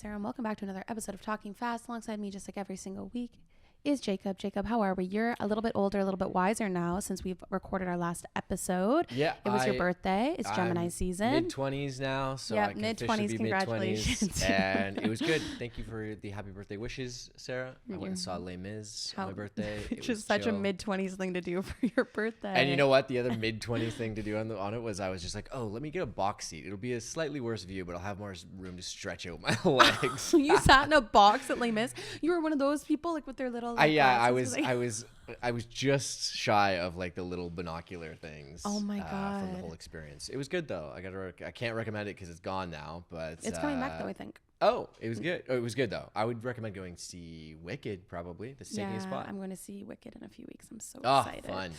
Sarah, and welcome back to another episode of Talking Fast. Alongside me, just like every single week, is Jacob. Jacob, how are we? You're a little bit older, a little bit wiser now since we've recorded our last episode. Yeah, it was your birthday. It's Gemini season. Mid-20s now, so I can mid-20s. officially be Congratulations! And it was good. Thank you for the happy birthday wishes, Sarah. I went and saw Les Mis on my birthday. Which is such a mid-20s thing to do for your birthday. And you know what? The other mid-20s thing to do on it was I was just like, oh, let me get a box seat. It'll be a slightly worse view, but I'll have more room to stretch out my legs. You sat in a box at Les Mis. You were one of those people like with their little. Like, I was just shy of like the little binocular things. Oh my god! From the whole experience, it was good though. I can't recommend it because it's gone now, but it's coming back though. I think. Oh, it was good. Oh, it was good though. I would recommend going to see Wicked, probably the safest spot. I'm going to see Wicked in a few weeks. I'm so excited. Fun!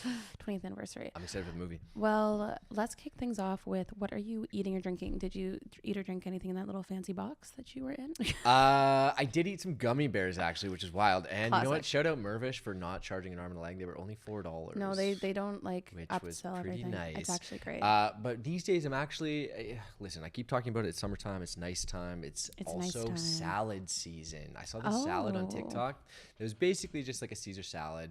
20th anniversary. I'm excited for the movie. Well, let's kick things off with what are you eating or drinking? Did you eat or drink anything in that little fancy box that you were in? I did eat some gummy bears actually, which is wild. And Classic. You know what? Shout out Mervish for not charging an arm and a leg. They were only $4. No, they don't like which upsell was pretty everything. nice. It's actually great. But these days I'm actually listen. I keep talking about it. It's summertime. It's nice time. It's also nice time. Salad season. I saw this salad on TikTok. It was basically just like a Caesar salad.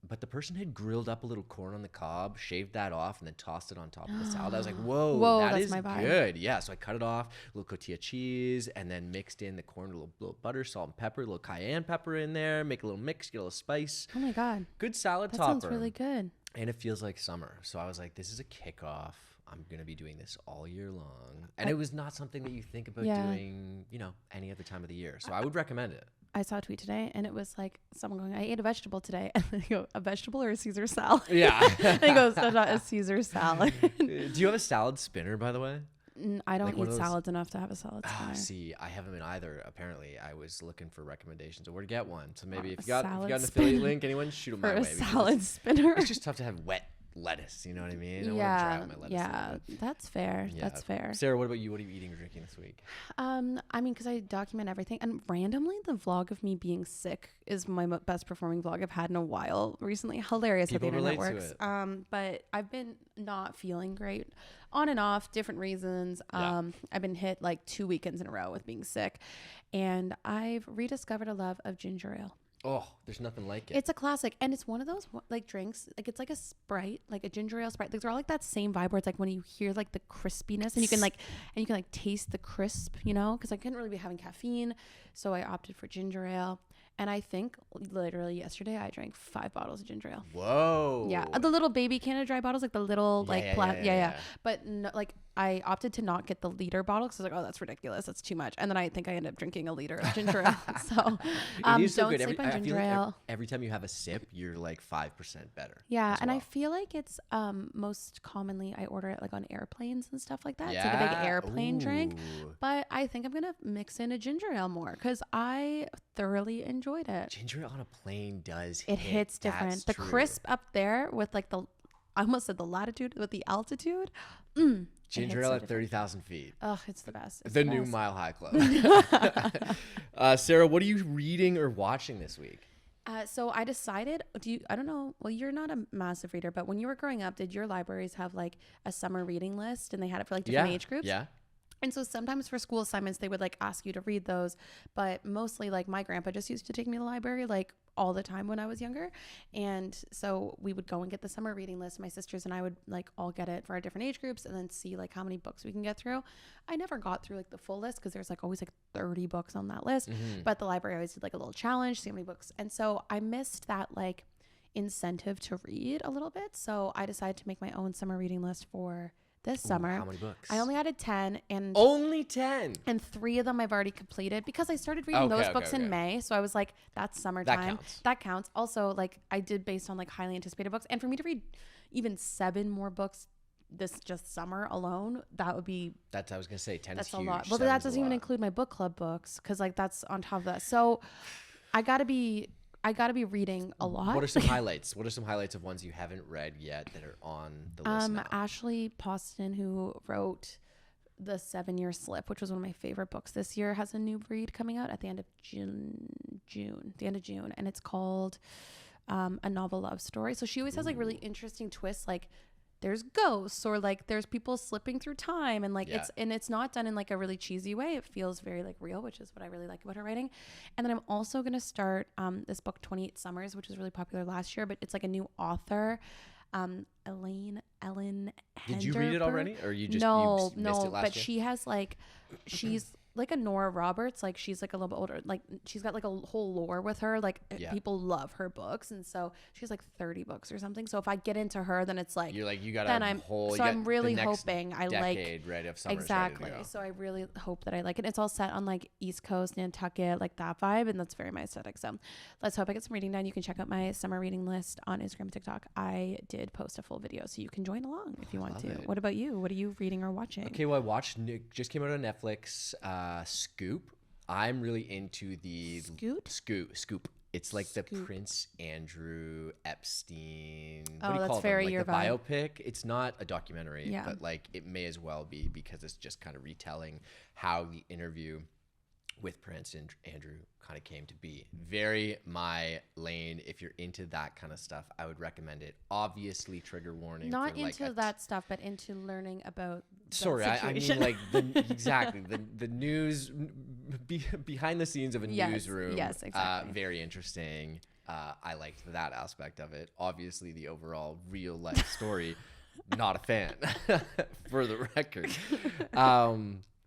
But the person had grilled up a little corn on the cob, shaved that off, and then tossed it on top of the salad. I was like, whoa, that is good. Yeah, so I cut it off, a little cotija cheese, and then mixed in the corn, a little butter, salt and pepper, a little cayenne pepper in there, make a little mix, get a little spice. Oh my God. Good salad that topper. That sounds really good. And it feels like summer. So I was like, this is a kickoff. I'm going to be doing this all year long. And it was not something that you think about doing, any other time of the year. So I would recommend it. I saw a tweet today and it was like someone going, I ate a vegetable today. And they go, a vegetable or a Caesar salad? Yeah. And he goes, no, not a Caesar salad. Do you have a salad spinner, by the way? I don't eat salads enough to have a salad spinner. See, I haven't been either. Apparently, I was looking for recommendations of where to get one. So maybe if you got an affiliate link, anyone shoot them my way. For a salad spinner. It's just tough to have wet lettuce, you know what I mean? I want to dry out my lettuce. That's fair. Yeah. That's fair. Sarah, what about you? What are you eating or drinking this week? I mean, because I document everything, and randomly the vlog of me being sick is my best performing vlog I've had in a while recently. Hilarious how the internet works. But I've been not feeling great on and off, different reasons. I've been hit like 2 weekends in a row with being sick, and I've rediscovered a love of ginger ale. Oh, there's nothing like it. It's a classic, and it's one of those like drinks, like it's like a Sprite, like a ginger ale Sprite. Like they're all like that same vibe where it's like when you hear like the crispiness, and you can taste the crisp, because I couldn't really be having caffeine, so I opted for ginger ale. And I think literally yesterday I drank 5 bottles of ginger ale. Whoa. Yeah, the little baby Canada Dry bottles, like the little yeah. But no, like I opted to not get the liter bottle because I was like, oh, that's ridiculous, that's too much. And then I think I ended up drinking a liter of ginger ale. So it is so don't good. sleep on ginger ale. Every time you have a sip, you're like 5% better. Yeah, and I feel like it's most commonly I order it like on airplanes and stuff like that. Yeah. It's like a big airplane drink. But I think I'm gonna mix in a ginger ale more because I thoroughly enjoyed it. Ginger ale on a plane does it hits different. That's the true. Crisp up there with like I almost said the latitude with the altitude. Ginger ale at 30,000 feet. Oh, it's the best. It's the new Mile High Club. Sarah, what are you reading or watching this week? So I decided, I don't know, well, you're not a massive reader, but when you were growing up, did your libraries have like a summer reading list and they had it for like different age groups? Yeah. And so sometimes for school assignments, they would like ask you to read those, but mostly like my grandpa just used to take me to the library like all the time when I was younger. And so we would go and get the summer reading list. My sisters and I would like all get it for our different age groups and then see like how many books we can get through. I never got through like the full list because there's like always like 30 books on that list, but the library always did like a little challenge, see how many books. And so I missed that like incentive to read a little bit. So I decided to make my own summer reading list for this summer. How many books? I only added 10 and only 10 and 3 of them I've already completed because I started reading those books in May. So I was like, that's summertime. That counts. Also, like I did based on like highly anticipated books. And for me to read even 7 more books this just summer alone, that would be I was gonna say 10 that's is a huge. lot. Well, that doesn't even include my book club books because like that's on top of that. So I gotta be reading a lot. What are some highlights? What are some highlights of ones you haven't read yet that are on the list now? Ashley Poston, who wrote The 7-Year Slip, which was one of my favorite books this year, has a new read coming out at the end of June, and it's called A Novel Love Story. So she always has like really interesting twists. Like there's ghosts or like there's people slipping through time, and like it's not done in like a really cheesy way. It feels very like real, which is what I really like about her writing. And then I'm also going to start this book 28 Summers, which was really popular last year, but it's like a new author, Ellen Did you read it already, or you just no you missed it last but year? she has like she's like a Nora Roberts, like she's like a little bit older, like she's got like a whole lore with her, like people love her books, and so she has like 30 books or something. So if I get into her, then it's like you're like you got then a whole. So I'm really hoping I decade, like right, of Summers exactly. So I really hope that I like it. It's all set on like East Coast, Nantucket, like that vibe, and that's very my aesthetic. So let's hope I get some reading done. You can check out my summer reading list on Instagram and TikTok. I did post a full video, so you can join along if you want to. What about you? What are you reading or watching? Okay, well, I watched, just came out on Netflix, Scoop. I'm really into the Scoop. It's like the Prince Andrew Epstein. What do you call it? Like the biopic. It's not a documentary, but like it may as well be, because it's just kind of retelling how the interview with Prince and Andrew kind of came to be. Very my lane. If you're into that kind of stuff, I would recommend it. Obviously, trigger warning. Not into that stuff, but into learning about. Sorry, I mean like exactly the news behind the scenes of a newsroom. Yes, exactly. Very interesting. I liked that aspect of it. Obviously, the overall real life story, not a fan, for the record.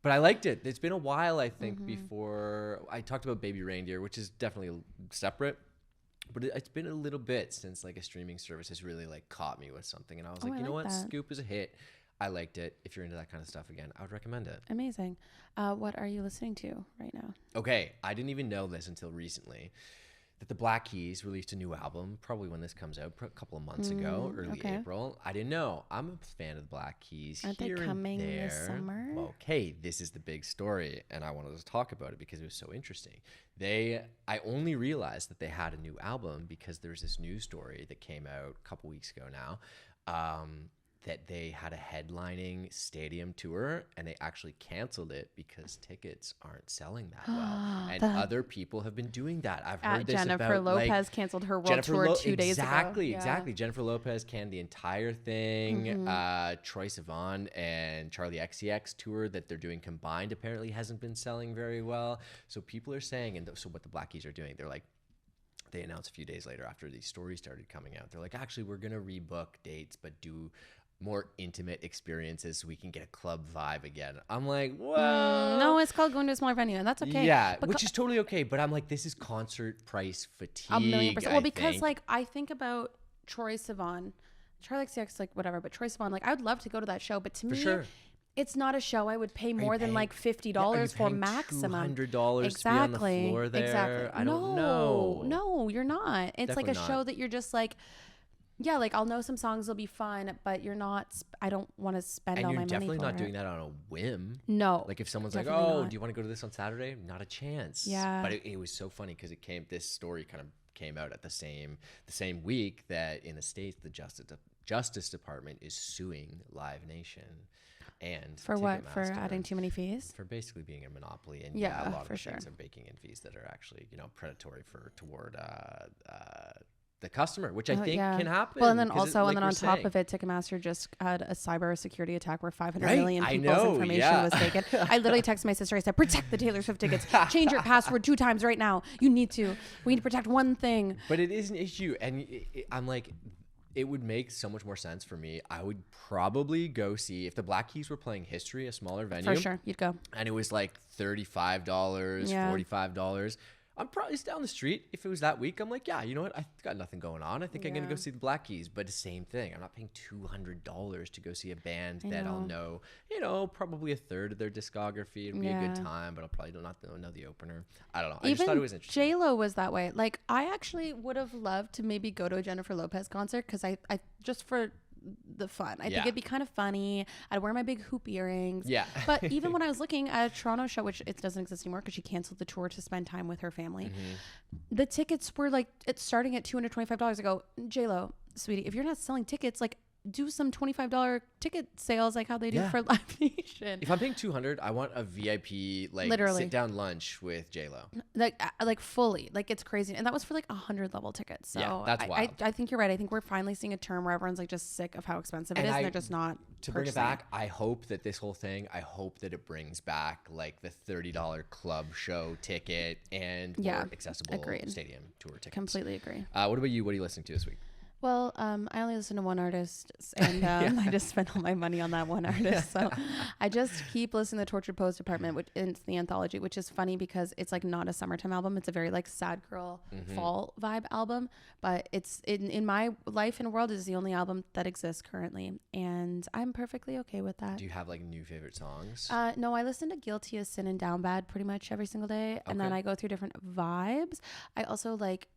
But I liked it. It's been a while, I think, before I talked about Baby Reindeer, which is definitely separate. But it's been a little bit since like a streaming service has really like caught me with something. And I was like, you know what? Scoop is a hit. I liked it. If you're into that kind of stuff, again, I would recommend it. Amazing. What are you listening to right now? Okay. I didn't even know this until recently, that the Black Keys released a new album, probably when this comes out, a couple of months ago, early April. I didn't know. I'm a fan of the Black Keys. Aren't they coming this summer? Okay, this is the big story, and I wanted to talk about it because it was so interesting. I only realized that they had a new album because there's this news story that came out a couple weeks ago now, that they had a headlining stadium tour, and they actually canceled it because tickets aren't selling that well. And other people have been doing that. I've heard this Jennifer about Lopez canceled her world tour 2 days ago. Exactly. Jennifer Lopez canned the entire thing. Troye Sivan and Charlie XCX tour that they're doing combined apparently hasn't been selling very well. So people are saying, and so what the Black Keys are doing, they're like, they announced a few days later after these stories started coming out, they're like, actually, we're going to rebook dates, but do more intimate experiences so we can get a club vibe again. I'm like, well, no, it's called going to a smaller venue, and that's okay. Yeah, but which is totally okay. But I'm like, this is concert price fatigue. 1,000,000%. Well, because like I think about Troye Sivan, Charlie XCX, like whatever, but Troye Sivan, like I would love to go to that show, but to me, it's not a show I would pay more than like $50 for maximum. $200 exactly. To be on the floor there. Exactly. I don't know. No, you're not. It's definitely like a show that you're just like, yeah, like I'll know some songs will be fun, but you're not. I don't want to spend all my money. And you're definitely not doing that on a whim. No. Like if someone's like, "Oh, do you want to go to this on Saturday?" Not a chance. Yeah. But it was so funny because this story kind of came out at the same week that in the States the Justice Department is suing Live Nation. And for what? For adding too many fees? For basically being a monopoly, and a lot of things are baking in fees that are actually predatory toward the customer, which I think can happen. Well, and then also, and then on top of it, Ticketmaster just had a cyber security attack where 500 million people's information was taken. I literally texted my sister. I said, "Protect the Taylor Swift tickets. Change your password 2 times right now. You need to. We need to protect one thing." But it is an issue, and I'm like, it would make so much more sense for me. I would probably go see if the Black Keys were playing History, a smaller venue. For sure, you'd go. And it was like $35, $45. I'm probably just down the street. If it was that week, I'm like, yeah, you know what? I got nothing going on. I think I'm going to go see the Black Keys. But the same thing. I'm not paying $200 to go see a band that I'll know, probably a third of their discography. It'll be a good time, but I'll probably not know the opener. I don't know. I just thought it was interesting. J-Lo was that way. Like, I actually would have loved to maybe go to a Jennifer Lopez concert because I just for the fun. I think it'd be kind of funny. I'd wear my big hoop earrings. Yeah. But even when I was looking at a Toronto show, which it doesn't exist anymore because she canceled the tour to spend time with her family, the tickets were like, it's starting at $225. I go, J-Lo, sweetie, if you're not selling tickets, like do some $25 ticket sales like how they do for Live Nation. If I'm paying $200, I want a VIP like literally sit down lunch with J-Lo. Like fully, like it's crazy. And that was for like 100 level tickets. So yeah, that's wild. I think you're right. I think we're finally seeing a term where everyone's like just sick of how expensive it is, and they're just not to bring it back. I hope that this whole thing, I hope that it brings back like the $30 club show ticket and more accessible stadium tour tickets. Completely agree. What about you? What are you listening to this week? Well, I only listen to one artist, and I just spent all my money on that one artist. So I just keep listening to the Tortured Pose Department, which is the anthology, which is funny because it's like not a summertime album. It's a very like sad girl fall vibe album, but it's in my life and world is the only album that exists currently, and I'm perfectly okay with that. Do you have like new favorite songs? No, I listen to Guilty as Sin and Down Bad pretty much every single day, and then I go through different vibes. I also like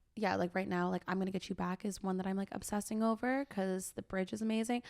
right now, like I'm Gonna Get You Back is one that I'm like obsessing over because the bridge is amazing.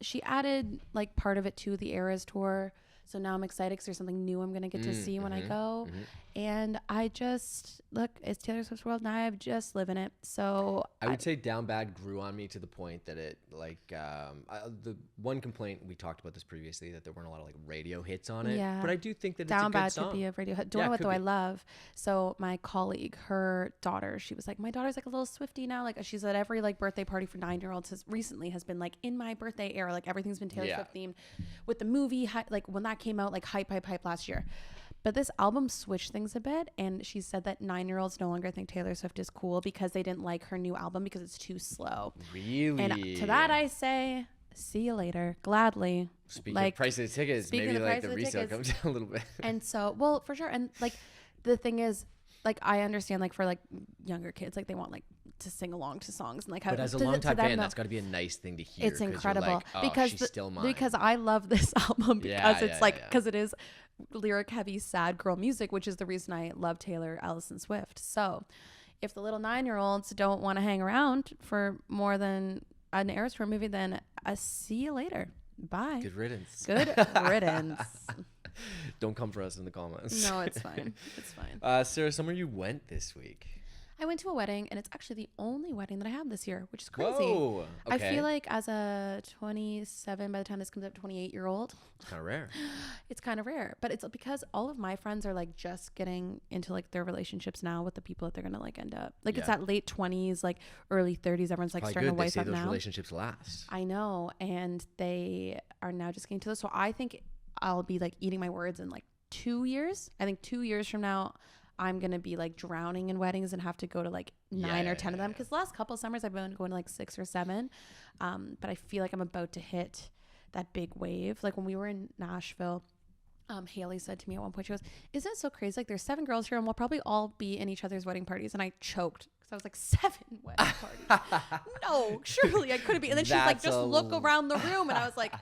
She added like part of it to the Eras tour, so now I'm excited because there's something new I'm gonna get to see when I go. And I just it's Taylor Swift's world, and I'm just living it. So I would say Down Bad grew on me to the point that it like the one complaint, we talked about this previously, that there weren't a lot of like radio hits on it. Yeah. But I do think that Down it's a good Bad song. Could be a radio hit. Don't know what though. I love. So my colleague, her daughter, she was like, my daughter's like a little Swiftie now. Like she's at every like birthday party for 9-year-olds has been like in my birthday era. Like everything's been Taylor Swift themed with the movie. Like when that came out, like hype last year. But this album switched things a bit, and she said that 9-year-olds no longer think Taylor Swift is cool because they didn't like her new album because it's too slow. Really? And to that I say, see you later. Gladly. Speaking of price of the tickets, maybe like the resale comes down a little bit. And so, well, for sure. And like the thing is, like I understand like for like younger kids, like they want like to sing along to songs and like how. But as a longtime fan, that's got to be a nice thing to hear. It's incredible like, because she's still mine. Because I love this album because because it is lyric heavy sad girl music, which is the reason I love Taylor Allison Swift. So if the little 9-year-olds don't want to hang around for more than an Eras Tour movie, then I see you later. Bye. Good riddance. Good riddance. Don't come for us in the comments. No, it's fine. It's fine. Sarah, somewhere you went this week? I went to a wedding, and it's actually the only wedding that I have this year, which is crazy. Whoa, okay. I feel like as a 27, by the time this comes up, 28-year-old. It's kind of rare. It's kind of rare, but it's because all of my friends are like just getting into like their relationships now with the people that they're going to like end up. Like it's that late 20s, like early 30s. Everyone's like starting to wife up now. Those relationships last. I know. And they are now just getting to this. So I think I'll be like eating my words in like 2 years. I think 2 years from now, I'm going to be like drowning in weddings and have to go to like 9 or 10 of them. Because the last couple of summers I've been going to like 6 or 7. But I feel like I'm about to hit that big wave. Like when we were in Nashville, Haley said to me at one point, she goes, isn't it so crazy? Like there's 7 girls here and we'll probably all be in each other's wedding parties. And I choked because I was like, 7 wedding parties? No, surely I couldn't be. And then she's like, just look around the room. And I was like,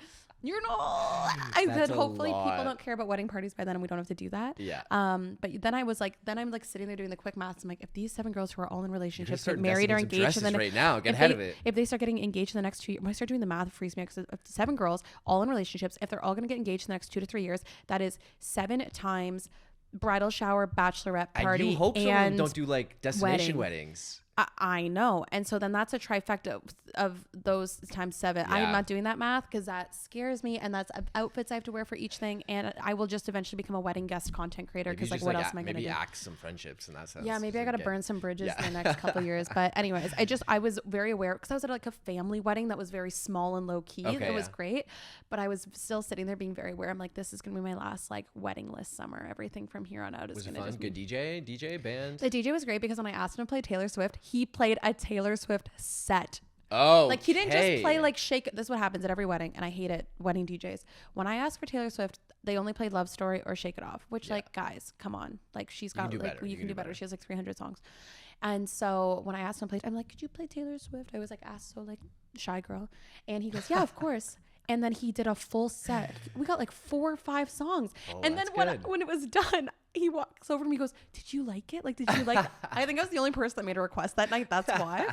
you're not. I said, hopefully people don't care about wedding parties by then and we don't have to do that. Yeah. But then I was like, I'm like sitting there doing the quick maths. I'm like, if these 7 girls who are all in relationships get married or engaged, and then right now, get ahead of it. If they start getting engaged in the next 2 years, when I start doing the math, it frees me out. Because 7 girls all in relationships, if they're all going to get engaged in the next 2 to 3 years, that is 7 times bradal shower, bachelorette party, and you hope someone don't do like destination weddings. I know. And so then that's a trifecta of those times 7. Yeah. I'm not doing that math because that scares me. And that's outfits I have to wear for each thing. And I will just eventually become a wedding guest content creator because like what else am I going to do? Maybe axe some friendships in that sense. Yeah, maybe I got to burn some bridges in the next couple of years. But anyways, I was very aware because I was at like a family wedding that was very small and low key. Okay, it was great. But I was still sitting there being very aware. I'm like, this is going to be my last like wedding list summer. Everything from here on out is going to be fun. Good DJ band. The DJ was great because when I asked him to play Taylor Swift, he played a Taylor Swift set. Oh, like he didn't just play like shake. This is what happens at every wedding, and I hate it. Wedding DJs. When I ask for Taylor Swift, they only played Love Story or Shake It Off. Which like guys, come on, like she's got you can do better. She has like 300 songs, and so when I asked him to play, I'm like, could you play Taylor Swift? I was like asked so like shy girl, and he goes, yeah, of course. And then he did a full set. We got like 4 or 5 songs. Oh, and then when it was done, he walks over to me and goes, did you like it? Like, did you like it? I think I was the only person that made a request that night. That's why.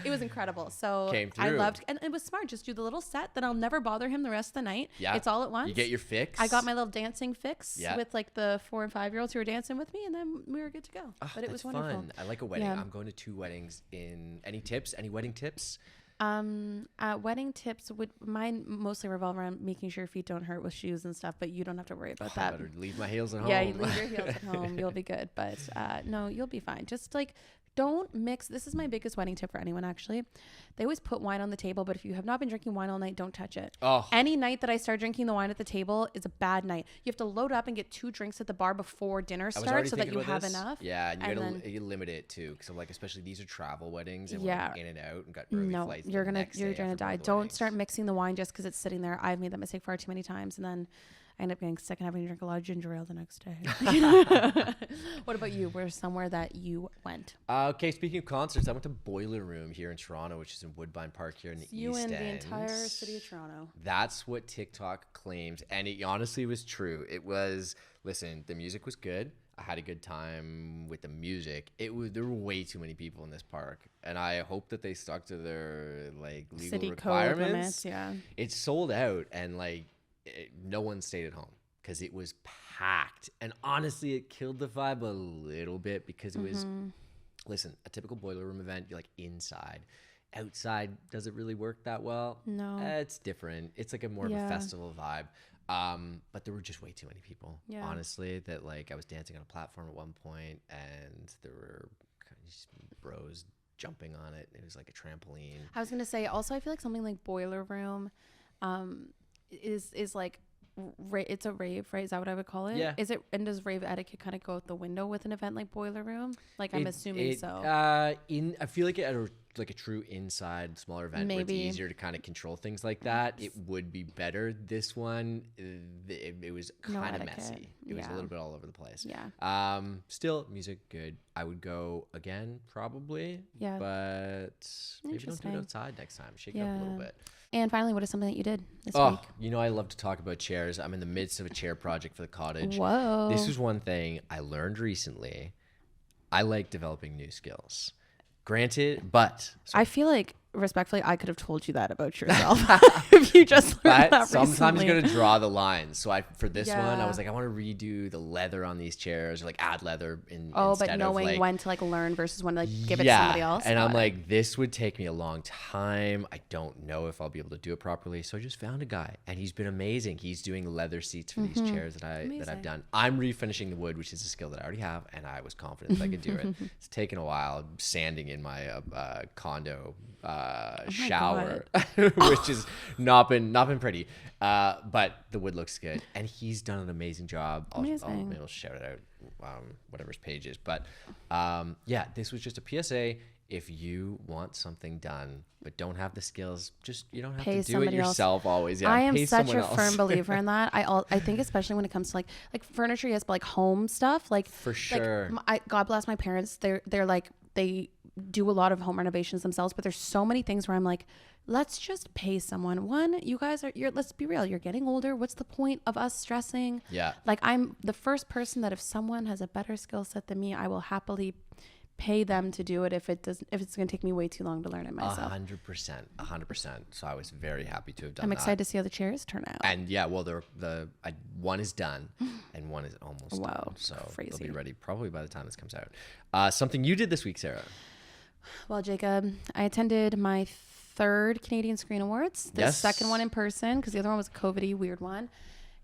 It was incredible. So I loved, and it was smart. Just do the little set. Then I'll never bother him the rest of the night. Yeah. It's all at once. You get your fix. I got my little dancing fix with like the 4 and 5-year-olds who were dancing with me. And then we were good to go. Oh, but it was wonderful. Fun. I like a wedding. Yeah. I'm going to 2 weddings any wedding tips? Wedding tips mine mostly revolve around making sure your feet don't hurt with shoes and stuff, but you don't have to worry about that. I better leave my heels at home. Yeah, you leave your heels at home. You'll be good. But no, you'll be fine. Just like, don't mix. This is my biggest wedding tip for anyone, actually. They always put wine on the table, but if you have not been drinking wine all night, don't touch it. Oh. Any night that I start drinking the wine at the table is a bad night. You have to load up and get 2 drinks at the bar before dinner starts so that you have enough. Yeah, and you limit it too, because like especially these are travel weddings and we're in and out and got early flights. You're gonna die. Don't start mixing the wine just because it's sitting there. I've made that mistake far too many times, and then I end up getting sick and having to drink a lot of ginger ale the next day. What about you? Where's somewhere that you went? Okay, speaking of concerts, I went to Boiler Room here in Toronto, which is in Woodbine Park here in the you East and End. the entire city of Toronto. That's what TikTok claims, and it honestly was true. It was, listen, the music was good. I had a good time with the music. There were way too many people in this park, and I hope that they stuck to their like legal city requirements. Code limits, yeah. It sold out, and like no one stayed at home because it was packed. And honestly, it killed the vibe a little bit because it was, listen, a typical Boiler Room event, you're like inside. Outside, does it really work that well? No. It's different. It's like a more of a festival vibe. But there were just way too many people, honestly, that like I was dancing on a platform at one point and there were kind of just bros jumping on it. It was like a trampoline. I was going to say, also, I feel like something like Boiler Room is like, it's a rave, right? Is that what I would call it? Yeah. Is it? And does rave etiquette kind of go out the window with an event like Boiler Room? Like, I'm assuming so. I feel like at a true inside smaller event where it's easier to kind of control things like that, it would be better. This one, it was kind of messy. It was a little bit all over the place. Yeah. Still, music good. I would go again probably. Yeah. But maybe don't do it outside next time. Shake it up a little bit. And finally, what is something that you did this week? You know, I love to talk about chairs. I'm in the midst of a chair project for the cottage. Whoa. This is one thing I learned recently. I like developing new skills. Granted, but I feel like respectfully, I could have told you that about yourself if you just learned that sometimes you got to draw the lines. So for this one, I was like, I want to redo the leather on these chairs, or like add leather in. But knowing when to like learn versus when to like give it to somebody else. And I'm like, this would take me a long time. I don't know if I'll be able to do it properly. So I just found a guy, and he's been amazing. He's doing leather seats for these chairs that I've done. I'm refinishing the wood, which is a skill that I already have, and I was confident that I could do it. It's taken a while sanding in my condo shower, which has not been pretty, but the wood looks good, and he's done an amazing job. I'll shout it out, whatever his page is, but this was just a PSA. If you want something done but don't have the skills, just you don't have to do it yourself always. I am such a firm believer in that. I think especially when it comes to like furniture, yes, but like home stuff, like for sure. Like, God bless my parents. They're like, they do a lot of home renovations themselves, but there's so many things where I'm like, let's just pay someone. One, you guys let's be real, you're getting older. What's the point of us stressing? Yeah. Like, I'm the first person that if someone has a better skill set than me, I will happily pay them to do it if it's going to take me way too long to learn it myself. 100%. So I was very happy to have done that. I'm excited to see how the chairs turn out. And one is done and one is almost done. So crazy. They'll be ready probably by the time this comes out. Something you did this week, Sarah. Well, Jacob, I attended my 3rd Canadian Screen Awards. The second one in person, because the other one was a COVID-y weird one.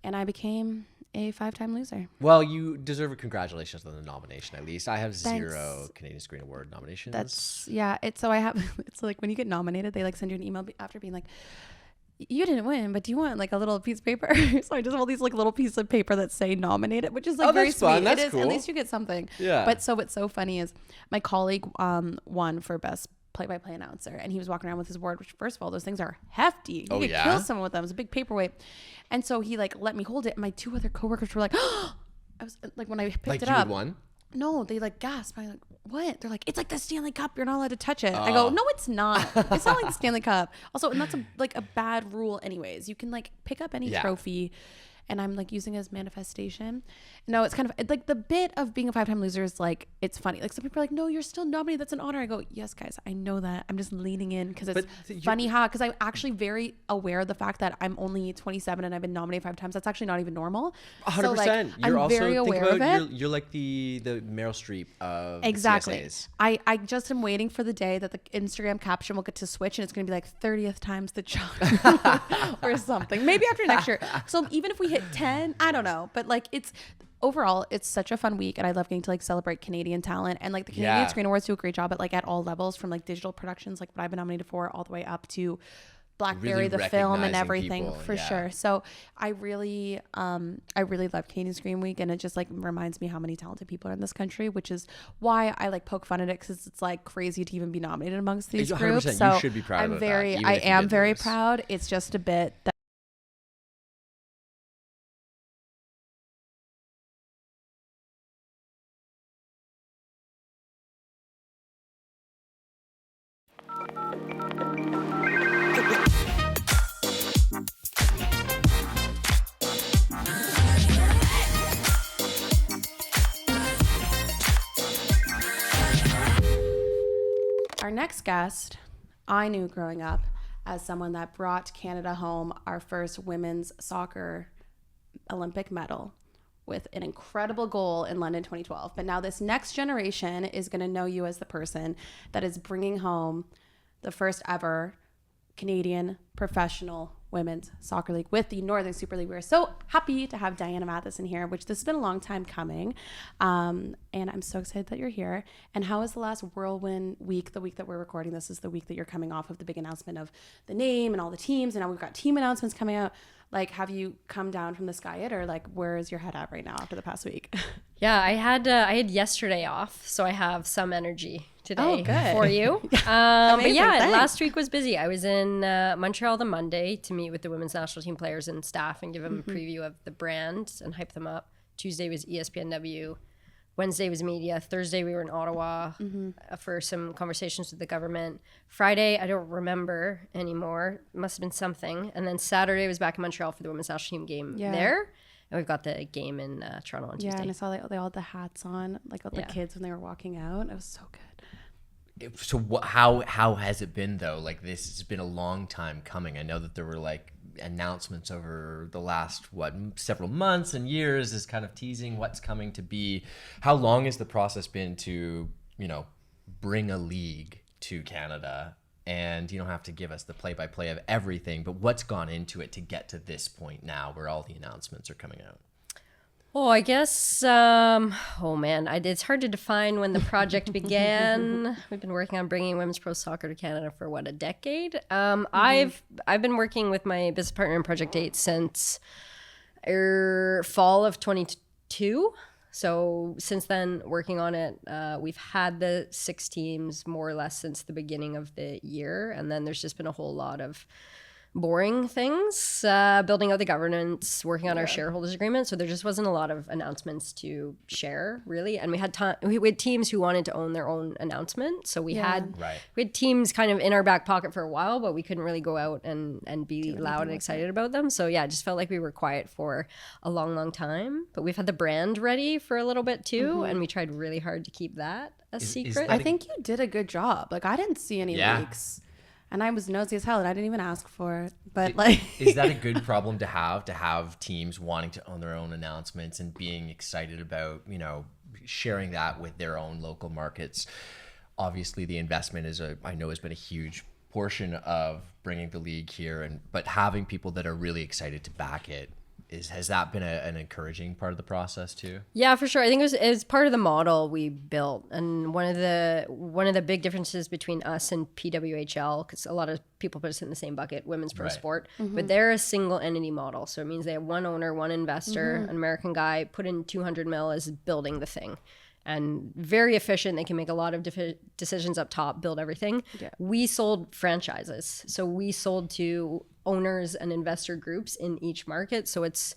And I became a 5-time loser. Well, you deserve a congratulations on the nomination, at least. I have 0 Canadian Screen Award nominations. It's like when you get nominated, they like send you an email after being like, you didn't win, but do you want like a little piece of paper? So I just have all these like little pieces of paper that say nominated, which is like very sweet. Fun. That's cool. At least you get something. Yeah. But what's so funny is my colleague won for best play-by-play announcer, and he was walking around with his award, which first of all, those things are hefty. You could kill someone with them. It's a big paperweight. And so he like let me hold it, and my 2 other coworkers were like, I was like, when I picked it up. Like you had won? No, they like gasped. I'm like, what? They're like, it's like the Stanley Cup. You're not allowed to touch it. I go, no, it's not. It's not like the Stanley Cup. Also, and that's a bad rule anyways. You can like pick up any trophy. and I'm like using it as manifestation. No, it's kind of like the bit of being a 5-time loser is like, it's funny. Like some people are like, no, you're still nominated. That's an honor. I go, yes, guys, I know that. I'm just leaning in because it's funny because I'm actually very aware of the fact that I'm only 27 and I've been nominated 5 times. That's actually not even normal. 100%. So, like, you're I'm also, very aware of it. You're like the Meryl Streep of exactly. CSAs. I just am waiting for the day that the Instagram caption will get to switch and it's going to be like 30th times the charm or something. Maybe after next year. So even if we hit 10, I don't know. But like overall, it's such a fun week, and I love getting to like celebrate Canadian talent, and like the Canadian Screen Awards do a great job at like at all levels, from like digital productions like what I've been nominated for all the way up to Blackberry, really the film and everything people, for sure. So I really love Canadian Screen Week, and it just like reminds me how many talented people are in this country, which is why I like poke fun at it, because it's like crazy to even be nominated amongst these groups. So you should be proud of that. I am very proud. It's just a bit that our next guest, I knew growing up as someone that brought Canada home our first women's soccer Olympic medal with an incredible goal in London 2012. But now this next generation is going to know you as the person that is bringing home the first ever Canadian professional women's soccer league with the Northern Super League. We're so happy to have Diana Matheson here, which this has been a long time coming. And I'm so excited that you're here. And how is the last whirlwind week, the week that we're recording this is the week that you're coming off of the big announcement of the name and all the teams, and now we've got team announcements coming out. Like, have you come down from the sky yet, or like where is your head at right now after the past week? Yeah, I had yesterday off, so I have some energy today for you. But yeah, thanks. Last week was busy. I was in Montreal the Monday to meet with the women's national team players and staff and give them a preview of the brand and hype them up. Tuesday was ESPNW. Wednesday was media. Thursday we were in Ottawa for some conversations with the government. Friday, I don't remember anymore. It must have been something. And then Saturday was back in Montreal for the women's national team game there. And we've got the game in Toronto on Tuesday. Yeah, and I saw they all had the hats on, like all the kids when they were walking out. It was so good. So how has it been though? Like, this has been a long time coming. I know that there were like announcements over the last several months and years, is kind of teasing what's coming to be. How long has the process been to, bring a league to Canada? And you don't have to give us the play-by-play of everything, but what's gone into it to get to this point now where all the announcements are coming out? Oh, I guess, it's hard to define when the project began. We've been working on bringing women's pro soccer to Canada for a decade. I've been working with my business partner in Project 8 since fall of 22. So since then, working on it, we've had the 6 teams more or less since the beginning of the year. And then there's just been a whole lot of boring things, building out the governance, working on our shareholders agreement. So there just wasn't a lot of announcements to share, really. And we had teams who wanted to own their own announcement. So we had teams kind of in our back pocket for a while, but we couldn't really go out and be loud and excited about them. So yeah, it just felt like we were quiet for a long, long time. But we've had the brand ready for a little bit too, and we tried really hard to keep that a secret. I think you did a good job. Like, I didn't see any leaks. And I was nosy as hell, and I didn't even ask for it. But is that a good problem to have teams wanting to own their own announcements and being excited about, sharing that with their own local markets? Obviously, the investment I know has been a huge portion of bringing the league here, but having people that are really excited to back it. Has that been an encouraging part of the process too? Yeah, for sure. I think it was part of the model we built, and one of the big differences between us and PWHL, because a lot of people put us in the same bucket, women's pro sport, but they're a single entity model. So it means they have one owner, one investor, an American guy, put in 200 mil as building the thing. And very efficient. They can make a lot of decisions up top, build everything. Yeah. We sold franchises. So we sold to owners and investor groups in each market. So it's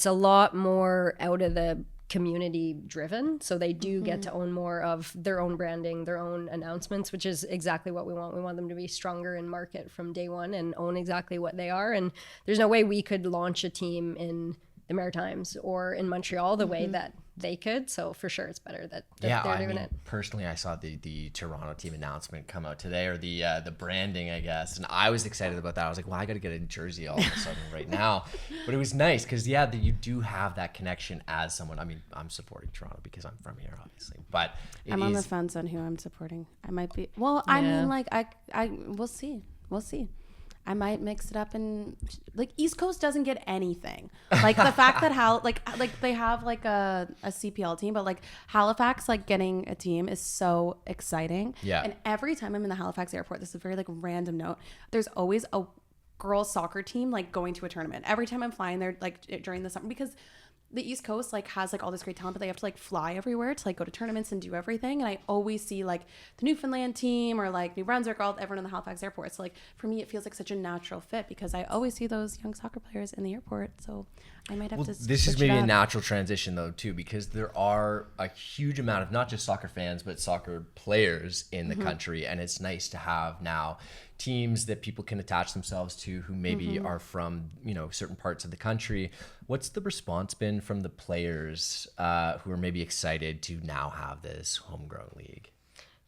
a lot more out of the community driven. So they do get to own more of their own branding, their own announcements, which is exactly what we want. We want them to be stronger in market from day one and own exactly what they are. And there's no way we could launch a team in the the Maritimes or in Montreal the way that they could. So for sure, it's better that they're doing it. Personally, I saw the Toronto team announcement come out today, or the branding, I guess, and I was excited about that. I was like, well, I got to get a jersey all of a sudden right now. But it was nice because that you do have that connection as someone. I mean, I'm supporting Toronto because I'm from here, obviously, but I'm on the fence on who I'm supporting. I might be. Well, I mean, like I we'll see. I might mix it up, and like East Coast doesn't get anything. Like the fact that like they have like a CPL team, but like Halifax like getting a team is so exciting. Yeah. And every time I'm in the Halifax airport, this is a very like random note, there's always a girls soccer team like going to a tournament. Every time I'm flying there like during the summer, because the East Coast like has like all this great talent, but they have to like fly everywhere to like go to tournaments and do everything. And I always see like the Newfoundland team or like New Brunswick, everyone in the Halifax airport. So like for me, it feels like such a natural fit because I always see those young soccer players in the airport. So I might have to. This is maybe a natural transition though too, because there are a huge amount of not just soccer fans but soccer players in the country, and it's nice to have now teams that people can attach themselves to who maybe are from, you know, certain parts of the country. What's the response been from the players who are maybe excited to now have this homegrown league?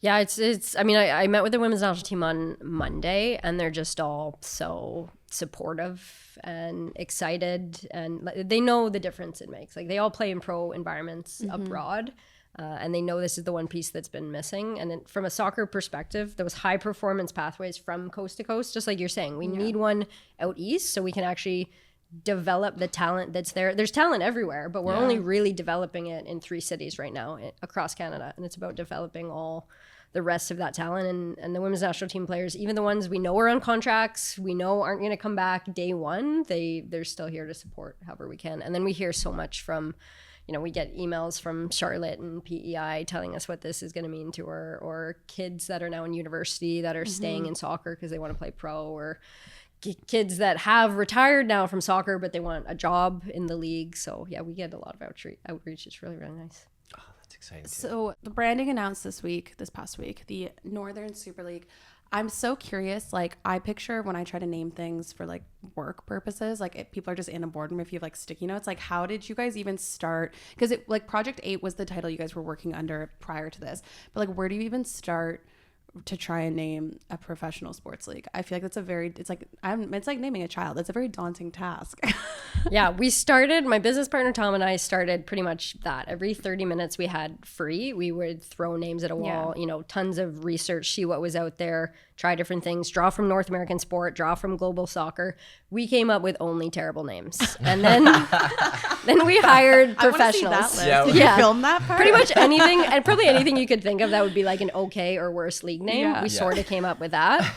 Yeah, it's. I mean, I met with the women's national team on Monday, and they're just all so supportive and excited, and they know the difference it makes. Like they all play in pro environments abroad. And they know this is the one piece that's been missing. And from a soccer perspective, those high performance pathways from coast to coast, just like you're saying, we need one out east so we can actually develop the talent that's there. There's talent everywhere, but we're only really developing it in 3 cities right now across Canada. And it's about developing all the rest of that talent. And the women's national team players, even the ones we know are on contracts, we know aren't going to come back day one, they're still here to support however we can. And then we hear so much from, you know, we get emails from Charlotte and PEI telling us what this is going to mean to her, or kids that are now in university that are staying in soccer because they want to play pro, or kids that have retired now from soccer but they want a job in the league. So yeah, we get a lot of outreach. It's really, really nice. Oh, that's exciting too. So the branding announced this past week, the Northern Super League. I'm so curious. Like I picture when I try to name things for like work purposes, like people are just in a boardroom. If you have like sticky notes, like how did you guys even start? Because it like Project 8 was the title you guys were working under prior to this. But like where do you even start to try and name a professional sports league? I feel like that's it's like naming a child. It's a very daunting task. Yeah, we started, my business partner Tom and I started pretty much that. Every 30 minutes we had free, we would throw names at a wall, you know, tons of research, see what was out there, try different things, draw from North American sport, draw from global soccer. We came up with only terrible names. And then we hired professionals. Did you film that part? Pretty much anything, and probably anything you could think of that would be like an okay or worse league name. We sort of came up with that.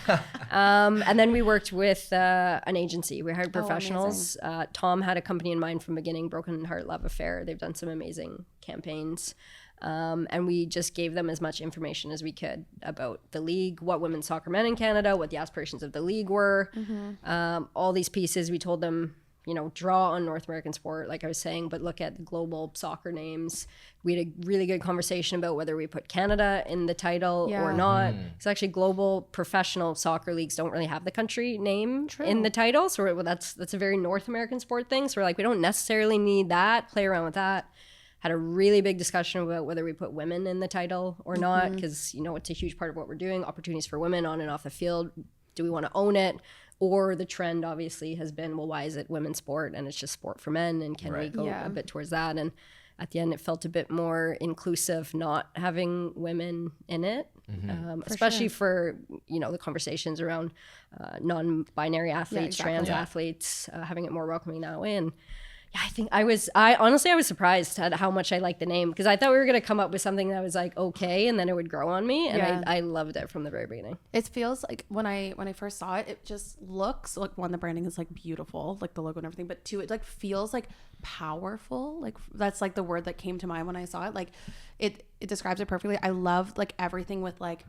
And then we worked with an agency. We hired professionals. Tom had a company in mind from beginning, Broken Heart Love Affair. They've done some amazing campaigns. And we just gave them as much information as we could about the league, what women's soccer meant in Canada, what the aspirations of the league were, all these pieces. We told them, you know, draw on North American sport, like I was saying, but look at the global soccer names. We had a really good conversation about whether we put Canada in the title or not. Because actually global professional soccer leagues don't really have the country name in the title. So that's a very North American sport thing. So we're like, we don't necessarily need that, play around with that. Had a really big discussion about whether we put women in the title or not, because, you know, it's a huge part of what we're doing, opportunities for women on and off the field. Do we want to own it? Or the trend obviously has been, well, why is it women's sport and it's just sport for men? And can we go a bit towards that? And at the end, it felt a bit more inclusive not having women in it, especially for, you know, the conversations around non-binary athletes, trans athletes, having it more welcoming that way. And yeah, I honestly was surprised at how much I liked the name, because I thought we were going to come up with something that was like okay and then it would grow on me, and I loved it from the very beginning. It feels like when I first saw it, it just looks like, one, the branding is like beautiful, like the logo and everything, but two, it like feels like powerful. Like that's like the word that came to mind when I saw it. Like it describes it perfectly. I love like everything with like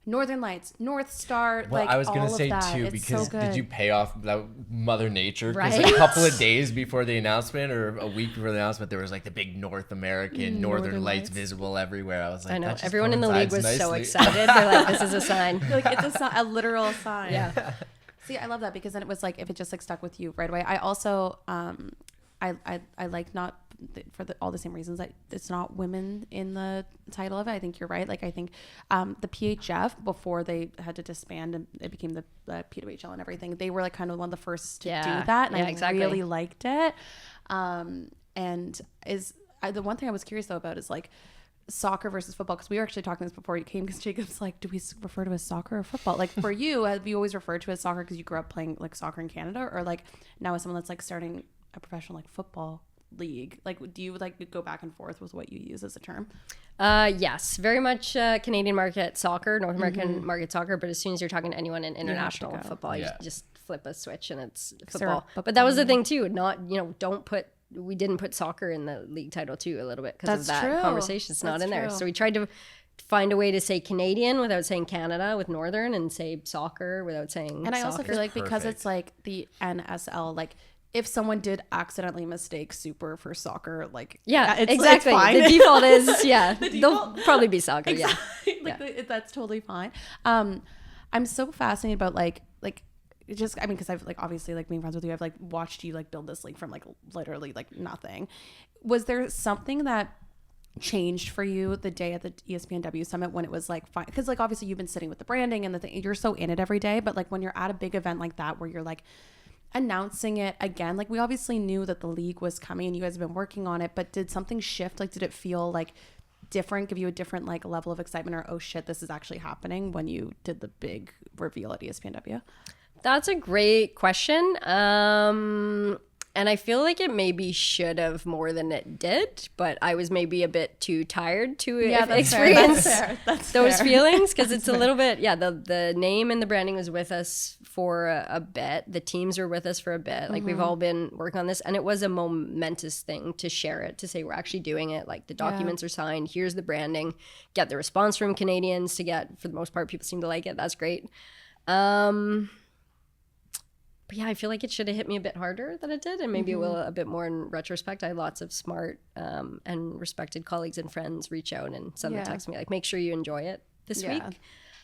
Northern Lights, North Star. Well, like I was gonna say too, because did you pay off that Mother Nature? Because a couple of days before the announcement, or a week before the announcement, there was like the big North American Northern Lights visible everywhere. I was like, I know everyone in the league was so excited. They're like, this is a sign. Like it's a literal sign. Yeah. See, I love that, because then it was like, if it just like stuck with you right away. I also I like not for all the same reasons that it's not women in the title of it. I think you're right. Like I think the PHF, before they had to disband and it became the PWHL and everything, they were like kind of one of the first to do that, and I really liked it. And the one thing I was curious though about is like soccer versus football, because we were actually talking this before you came, because Jacob's like, do we refer to as soccer or football? Like for you, have you always referred to as soccer because you grew up playing like soccer in Canada, or like now as someone that's like starting a professional like football league, like do you like go back and forth with what you use as a term? Yes, very much Canadian market soccer, North American market soccer, but as soon as you're talking to anyone in international football, you just flip a switch and it's football. But that was the thing too, not, we didn't put soccer in the league title too a little bit because of that conversation. It's not in there. So we tried to find a way to say Canadian without saying Canada with Northern, and say soccer without saying And I soccer. also feel like because it's like the NSL, like if someone did accidentally mistake super for soccer, like it's exactly, it's fine. The default is they'll probably be soccer. Exactly. That's totally fine. I'm so fascinated about like just, I mean, because I've like obviously like being friends with you, I've like watched you like build this league from like literally like nothing. Was there something that changed for you the day at the ESPNW Summit when it was like fine? Because like obviously you've been sitting with the branding and the thing, you're so in it every day, but like when you're at a big event like that where you're like announcing it again, like we obviously knew that the league was coming and you guys have been working on it, but did something shift? Like did it feel like different, give you a different like level of excitement, or oh shit, this is actually happening, when you did the big reveal at ESPNW? That's a great question. And I feel like it maybe should have more than it did, but I was maybe a bit too tired to experience those feelings, because it's a little bit, the name and the branding was with us for a bit. The teams were with us for a bit. Like we've all been working on this, and it was a momentous thing to share it, to say we're actually doing it. Like the documents are signed, here's the branding, get the response from Canadians to get, for the most part, people seem to like it. That's great. But yeah, I feel like it should have hit me a bit harder than it did, and maybe it will a bit more in retrospect. I had lots of smart and respected colleagues and friends reach out and send a text me like, make sure you enjoy it this week.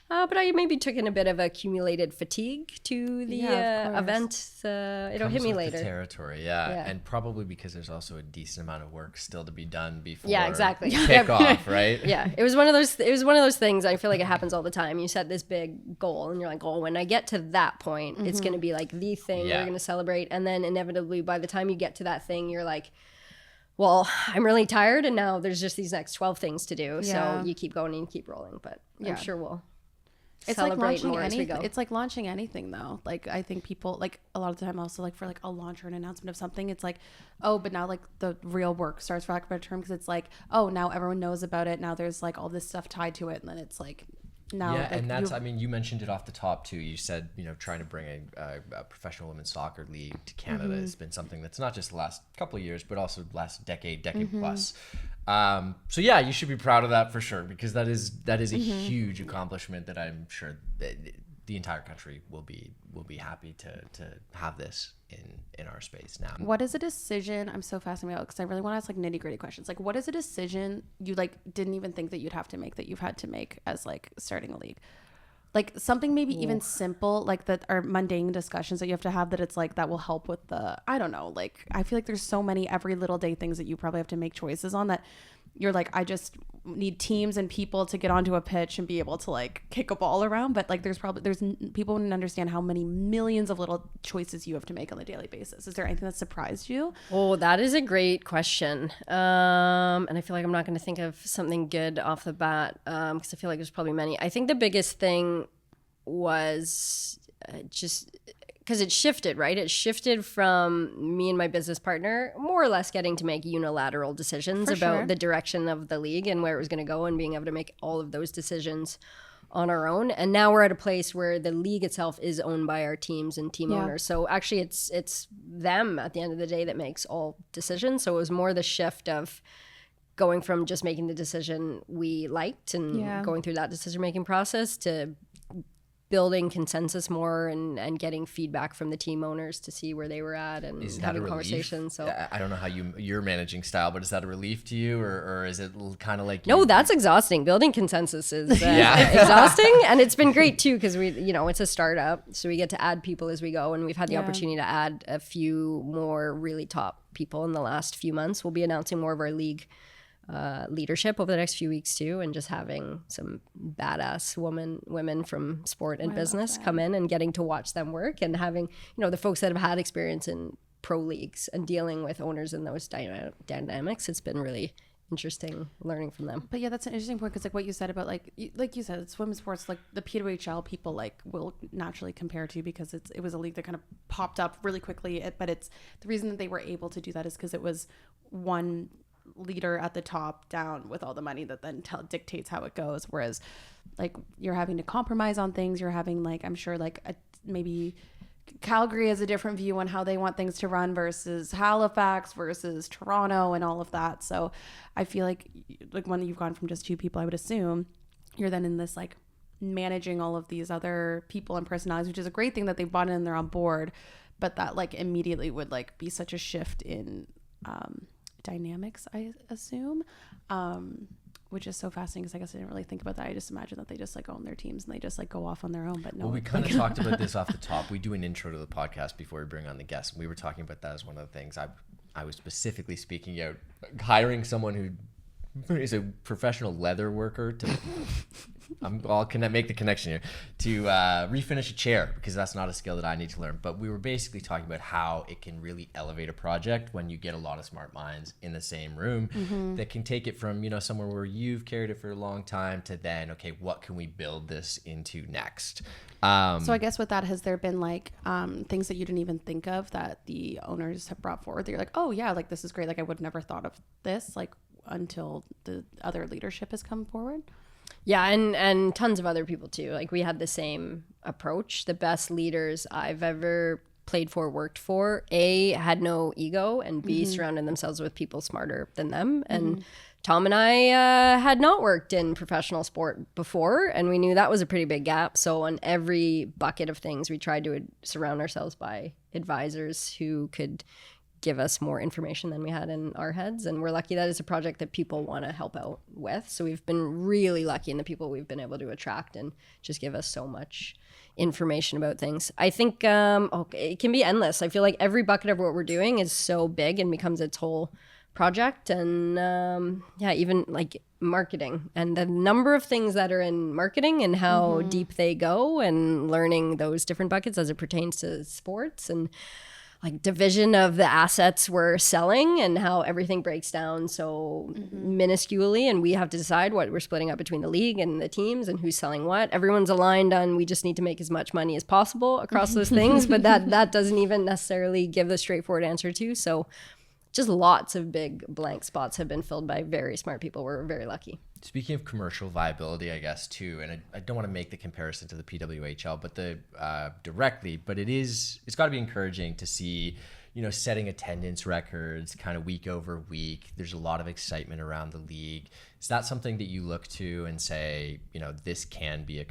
But I maybe took in a bit of accumulated fatigue to the event. It'll hit me later. The territory, and probably because there's also a decent amount of work still to be done before kickoff, right? Yeah, it was one of those. It was one of those things. I feel like it happens all the time. You set this big goal, and you're like, "Oh, when I get to that point, it's going to be like the thing we're going to celebrate." And then inevitably, by the time you get to that thing, you're like, well, I'm really tired, and now there's just these next 12 things to do. So you keep going and you keep rolling, but I'm sure we'll. It's like launching anything. It's like launching anything though. Like I think people like a lot of the time also like for like a launch or an announcement of something, it's like, oh, but now like the real work starts, for lack of a better term, because it's like, oh, now everyone knows about it. Now there's like all this stuff tied to it, and then it's like now. Yeah, like, and that's, I mean, you mentioned it off the top too. You said, trying to bring a professional women's soccer league to Canada has been something that's not just the last couple of years, but also the last decade plus. So yeah, you should be proud of that for sure, because that is a huge accomplishment that I'm sure that the entire country will be happy to have this in our space now. What is a decision? I'm so fascinated because I really want to ask like nitty gritty questions. Like, what is a decision you like didn't even think that you'd have to make, that you've had to make as like starting a league? Like something maybe even simple, like that are mundane discussions that you have to have, that it's like that will help with the, I don't know, like I feel like there's so many every little day things that you probably have to make choices on, that you're like, I just need teams and people to get onto a pitch and be able to like kick a ball around. But like there's people wouldn't understand how many millions of little choices you have to make on a daily basis. Is there anything that surprised you? Oh, that is a great question. And I feel like I'm not going to think of something good off the bat, because I feel like there's probably many. I think the biggest thing was just because it shifted, right? It shifted from me and my business partner more or less getting to make unilateral decisions about the direction of the league and where it was going to go, and being able to make all of those decisions on our own. And now we're at a place where the league itself is owned by our teams and team owners. So actually it's them at the end of the day that makes all decisions. So it was more the shift of going from just making the decision we liked and going through that decision-making process to building consensus more and getting feedback from the team owners to see where they were at and having conversations. So I don't know how you're managing style, but is that a relief to you, or is it kind of like no, that's exhausting. Building consensus is exhausting, and it's been great too because it's a startup, so we get to add people as we go, and we've had the opportunity to add a few more really top people in the last few months. We'll be announcing more of our league leadership over the next few weeks too, and just having some badass women from sport and business come in and getting to watch them work, and having the folks that have had experience in pro leagues and dealing with owners in those dynamics. It's been really interesting learning from them. But yeah, that's an interesting point, because like what you said about like you said, it's women's sports, like the PWHL people like will naturally compare to, because it was a league that kind of popped up really quickly. But it's the reason that they were able to do that is because it was one leader at the top down with all the money that then dictates how it goes, whereas like you're having to compromise on things. You're having like, I'm sure like maybe Calgary has a different view on how they want things to run versus Halifax versus Toronto and all of that. So I feel like when you've gone from just two people, I would assume you're then in this like managing all of these other people and personalities, which is a great thing that they've bought in and they're on board, but that like immediately would like be such a shift in dynamics, I assume, which is so fascinating, because I guess I didn't really think about that. I just imagine that they just like own their teams and they just like go off on their own. But no, well, we kind of talked about this off the top. We do an intro to the podcast before we bring on the guests, and we were talking about that as one of the things. I was specifically speaking out hiring someone who is a professional leather worker to I'll make the connection here, to refinish a chair, because that's not a skill that I need to learn. But we were basically talking about how it can really elevate a project when you get a lot of smart minds in the same room that can take it from, somewhere where you've carried it for a long time to then, okay, what can we build this into next? So I guess with that, has there been like things that you didn't even think of that the owners have brought forward that you're like, oh yeah, like this is great, like I would have never thought of this, like until the other leadership has come forward? Yeah, and tons of other people too. Like we had the same approach. The best leaders I've ever played for, worked for, A, had no ego, and B, surrounded themselves with people smarter than them. And Tom and I had not worked in professional sport before, and we knew that was a pretty big gap. So on every bucket of things, we tried to surround ourselves by advisors who could give us more information than we had in our heads. And we're lucky that it's a project that people want to help out with. So we've been really lucky in the people we've been able to attract and just give us so much information about things. I think it can be endless. I feel like every bucket of what we're doing is so big and becomes its whole project. And even like marketing and the number of things that are in marketing and how deep they go, and learning those different buckets as it pertains to sports, and like division of the assets we're selling and how everything breaks down so minusculely, and we have to decide what we're splitting up between the league and the teams and who's selling what. Everyone's aligned on we just need to make as much money as possible across those things, but that doesn't even necessarily give the straightforward answer to. So just lots of big blank spots have been filled by very smart people. We're very lucky. Speaking of commercial viability, I guess, too, and I don't want to make the comparison to the PWHL, but directly, but it's got to be encouraging to see, setting attendance records kind of week over week. There's a lot of excitement around the league. Is that something that you look to and say, this can be a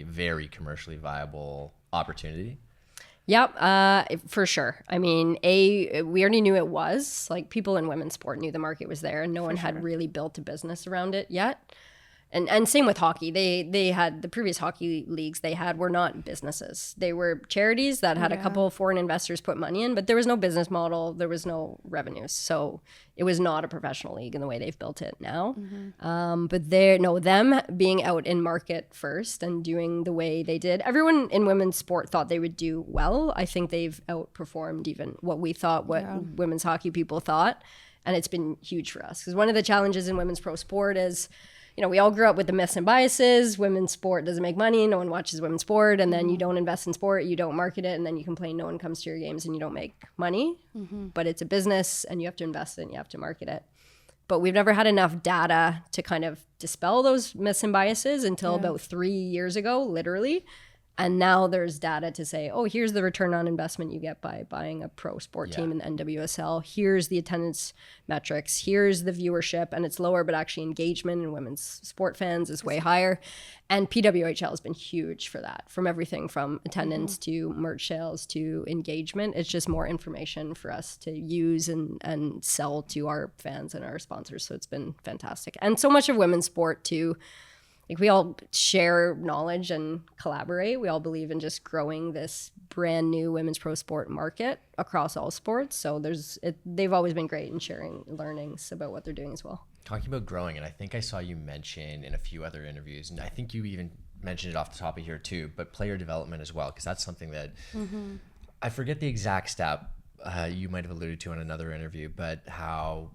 very commercially viable opportunity? Yep, for sure. I mean, we already knew it was. Like, people in women's sport knew the market was there, and no one had really built a business around it yet. And same with hockey. They had the previous hockey leagues they had were not businesses. They were charities that had a couple of foreign investors put money in, but there was no business model. There was no revenues. So it was not a professional league in the way they've built it now. But them being out in market first and doing the way they did, everyone in women's sport thought they would do well. I think they've outperformed even what we thought, women's hockey people thought. And it's been huge for us. Because one of the challenges in women's pro sport is, we all grew up with the myths and biases. Women's sport doesn't make money. No one watches women's sport. And then you don't invest in sport. You don't market it. And then you complain no one comes to your games and you don't make money. But it's a business and you have to invest in it and you have to market it. But we've never had enough data to kind of dispel those myths and biases until about 3 years ago, literally. And now there's data to say, oh, here's the return on investment you get by buying a pro sport team in the NWSL. Here's the attendance metrics. Here's the viewership. And it's lower, but actually engagement in women's sport fans is way higher. And PWHL has been huge for that, from everything from attendance to merch sales to engagement. It's just more information for us to use and sell to our fans and our sponsors. So it's been fantastic. And so much of women's sport too. Like, we all share knowledge and collaborate. We all believe in just growing this brand new women's pro sport market across all sports. So they've always been great in sharing learnings about what they're doing as well. Talking about growing, and I think I saw you mention in a few other interviews, and I think you even mentioned it off the top of here too, but player development as well, because that's something that I forget the exact stat you might have alluded to in another interview, but how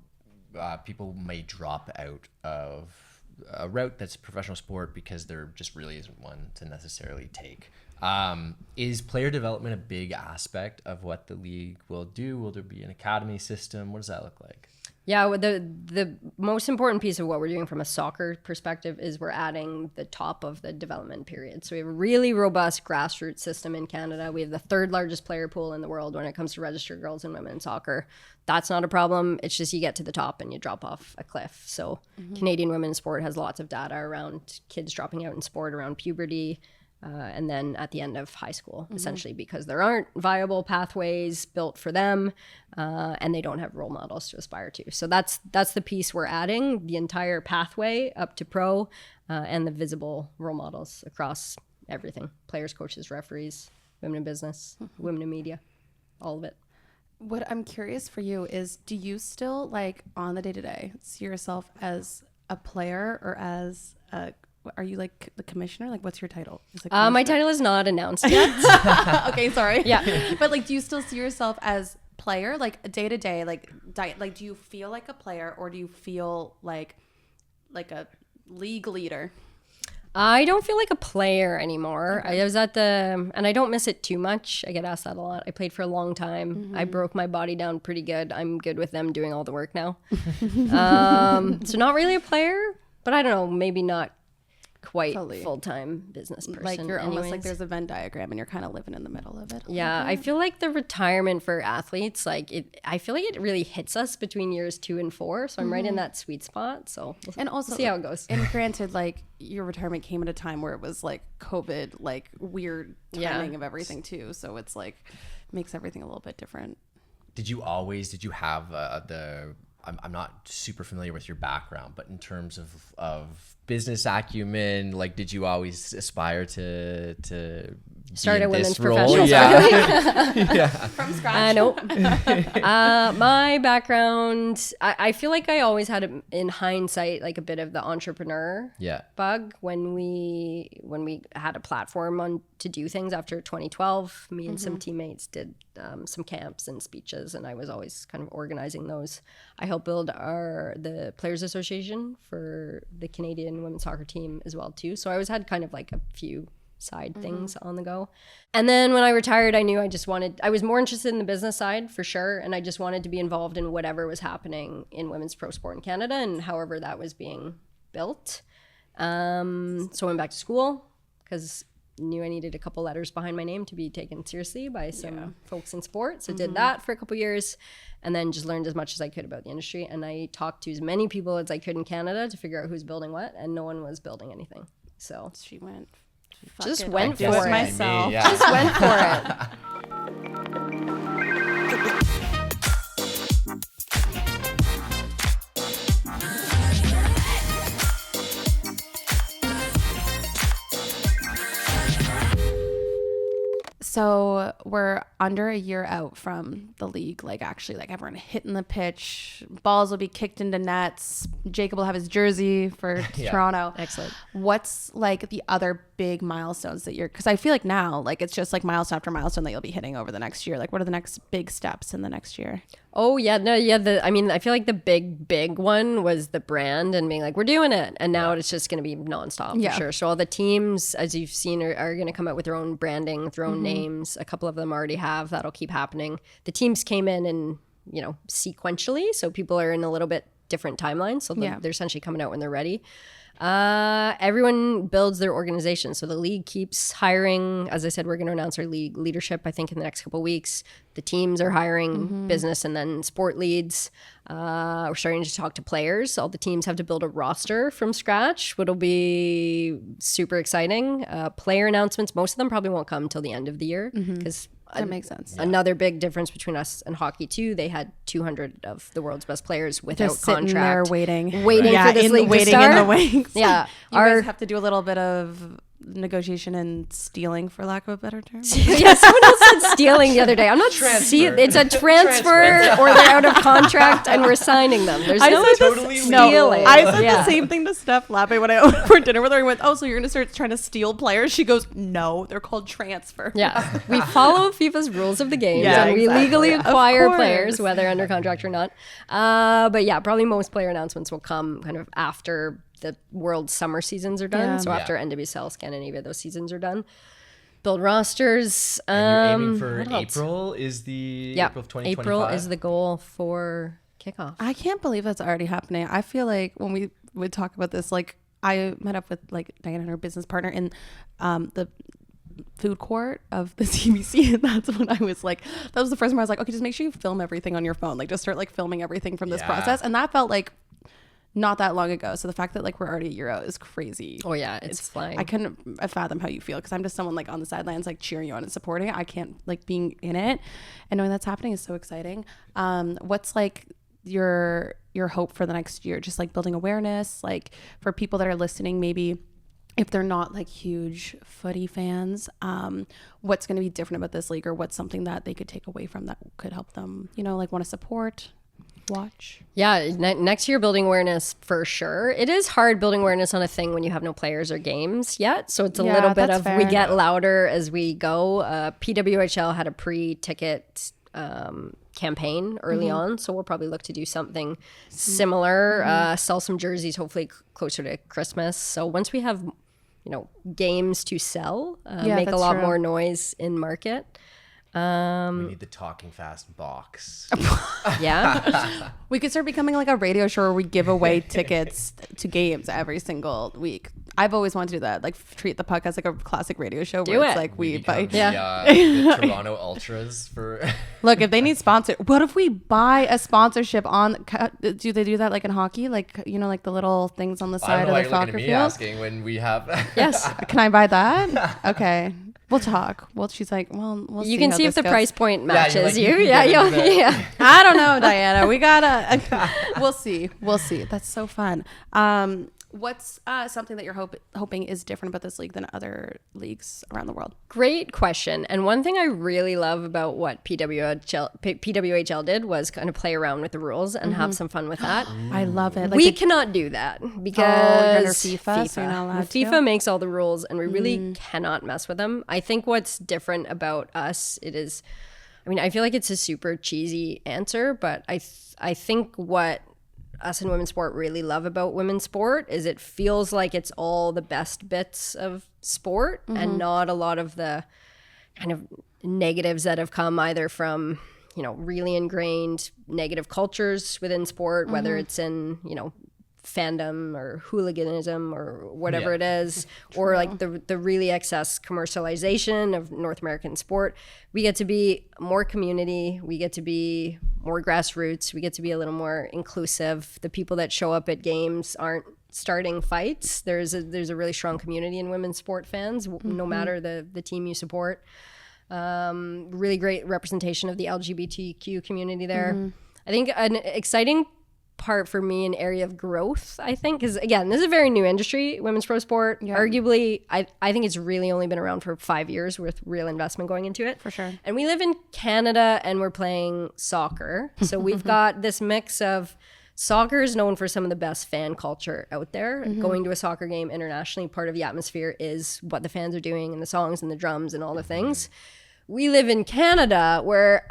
people may drop out of a route that's professional sport because there just really isn't one to necessarily take. Is player development a big aspect of what the league will do? Will there be an academy system? What does that look like? Yeah, well, the most important piece of what we're doing from a soccer perspective is we're adding the top of the development period. So we have a really robust grassroots system in Canada. We have the third largest player pool in the world when it comes to registered girls and women in soccer. That's not a problem. It's just you get to the top and you drop off a cliff. So Canadian women's sport has lots of data around kids dropping out in sport around puberty, and then at the end of high school, essentially, because there aren't viable pathways built for them, and they don't have role models to aspire to. So that's the piece we're adding, the entire pathway up to pro, and the visible role models across everything: players, coaches, referees, women in business, women in media, all of it. What I'm curious for you is, do you still, like, on the day-to-day see yourself as a player or as are you like the commissioner? Like, what's your title? My title is not announced yet. Okay, sorry. Yeah. But, like, do you still see yourself as player, like day to day, like do you feel like a player, or do you feel like a league leader? I don't feel like a player anymore. I was and I don't miss it too much. I get asked that a lot. I played for a long time. I broke my body down pretty good. I'm good with them doing all the work now. So not really a player, but I don't know, maybe not quite full-time business person. Like, you're almost like there's a Venn diagram and you're kind of living in the middle of it. Yeah, I feel like the retirement for athletes, I feel like it really hits us between years 2 and 4. So I'm right in that sweet spot. So we'll see how it goes. And granted, like, your retirement came at a time where it was like COVID, like weird timing of everything too. So it's like makes everything a little bit different. Did you have I'm not super familiar with your background, but in terms of business acumen, like, did you always aspire to start a women's role? professional Yeah. From scratch? Nope. My background, I feel like I always had, in hindsight, like a bit of the entrepreneur bug when we had a platform to do things after 2012. Me and some teammates did some camps and speeches, and I was always kind of organizing those. I helped build the Players Association for the Canadian women's soccer team as well too. So I always had kind of like a few side things on the go. And then when I retired, I knew I was more interested in the business side for sure. And I just wanted to be involved in whatever was happening in women's pro sport in Canada and however that was being built. So I went back to school because knew I needed a couple letters behind my name to be taken seriously by some folks in sport. So did that for a couple years and then just learned as much as I could about the industry. And I talked to as many people as I could in Canada to figure out who's building what, and no one was building anything. So she went just went for it myself. Just went for it. So we're under a year out from the league, like actually like everyone hitting the pitch, balls will be kicked into nets, Jacob will have his jersey for Toronto. Excellent. What's like the other big milestones that because I feel like now, like, it's just like milestone after milestone that you'll be hitting over the next year. Like, what are the next big steps in the next year? Oh yeah, no, yeah. I feel like the big one was the brand and being like, we're doing it, and now it's just going to be nonstop for sure. So all the teams, as you've seen, are going to come out with their own branding, their own names. A couple of them already have. That'll keep happening. The teams came in and sequentially, so people are in a little bit different timelines. So they're essentially coming out when they're ready. Everyone builds their organization. So the league keeps hiring. As I said, we're going to announce our league leadership, I think, in the next couple of weeks. The teams are hiring business and then sport leads. We're starting to talk to players. All the teams have to build a roster from scratch, which will be super exciting. Player announcements, most of them probably won't come till the end of the year because that makes sense. Another big difference between us and hockey too. They had 200 of the world's best players without Just sitting contract. there waiting for this league to start. In the wings. Yeah, you guys have to do a little bit of negotiation and stealing, for lack of a better term. Yeah, someone else said stealing the other day. I'm not it's a transfer or they're out of contract and we're signing them. There's no stealing. I said the same thing to Steph Lappe when I went for dinner with her. I went, oh, so you're gonna start trying to steal players? She goes, no, they're called transfer. Yeah, we follow FIFA's rules of the game, and we legally acquire players whether under contract or not. But yeah, probably most player announcements will come kind of after the world summer seasons are done. So after NWSL, Scandinavia, those seasons are done. Build rosters. And you're aiming for April is the April of 2025? April is the goal for kickoff. I can't believe that's already happening. I feel like when we would talk about this, like I met up with like Diana and her business partner in the food court of the CBC, and that's when I was like, that was the first time I was like, okay, just make sure you film everything on your phone. Like just start like filming everything from this process. And that felt like not that long ago. So the fact that like we're already a year out is crazy. Oh yeah, it's flying. I couldn't fathom how you feel because I'm just someone like on the sidelines like cheering you on and supporting. I can't like being in it and knowing that's happening is so exciting. What's like your hope for the next year? Just like building awareness, like for people that are listening, maybe if they're not like huge footy fans, what's going to be different about this league, or what's something that they could take away from that could help them, you know, like want to support, watch? Yeah, next year building awareness for sure. It is hard building awareness on a thing when you have no players or games yet. So it's a little bit of we get louder as we go. PWHL had a pre-ticket campaign early on, so we'll probably look to do something similar. Sell some jerseys, hopefully closer to Christmas. So once we have, you know, games to sell, make a lot more noise in market. We need the talking fast box. Yeah. We could start becoming like a radio show where we give away tickets to games every single week. I've always wanted to do that, like treat the podcast like a classic radio show where it's like we buy the Toronto Ultras for look, if they need sponsor, what if we buy a sponsorship on, do they do that like in hockey, like, you know, like the little things on the side of the soccer field? Asking when we have yes, can I buy that? Okay, we'll talk. Well, she's like, well, we'll you see can how see if the goes. price point matches you. I don't know, Diana. We gotta. We'll see. That's so fun. What's something that you're hoping is different about this league than other leagues around the world? Great question. And one thing I really love about what PWHL did was kind of play around with the rules and have some fun with that. I love it. Like we cannot do that because FIFA. So you're not allowed FIFA to? Makes all the rules and we really cannot mess with them. I think what's different about us, I feel like it's a super cheesy answer, but I think what us in women's sport really love about women's sport is it feels like it's all the best bits of sport and not a lot of the kind of negatives that have come either from, you know, really ingrained negative cultures within sport, whether it's in, you know, fandom or hooliganism or whatever it is, or like the really excess commercialization of North American sport. We get to be more community, we get to be more grassroots, we get to be a little more inclusive. The people that show up at games aren't starting fights. There's a really strong community in women's sport fans, no matter the team you support. Really great representation of the LGBTQ community there. I think an exciting part for me, an area of growth, I think, because again, this is a very new industry, women's pro sport. Arguably, I think it's really only been around for 5 years with real investment going into it. For sure. And we live in Canada and we're playing soccer. So we've got this mix of soccer is known for some of the best fan culture out there. Going to a soccer game internationally, part of the atmosphere is what the fans are doing and the songs and the drums and all the things. We live in Canada where,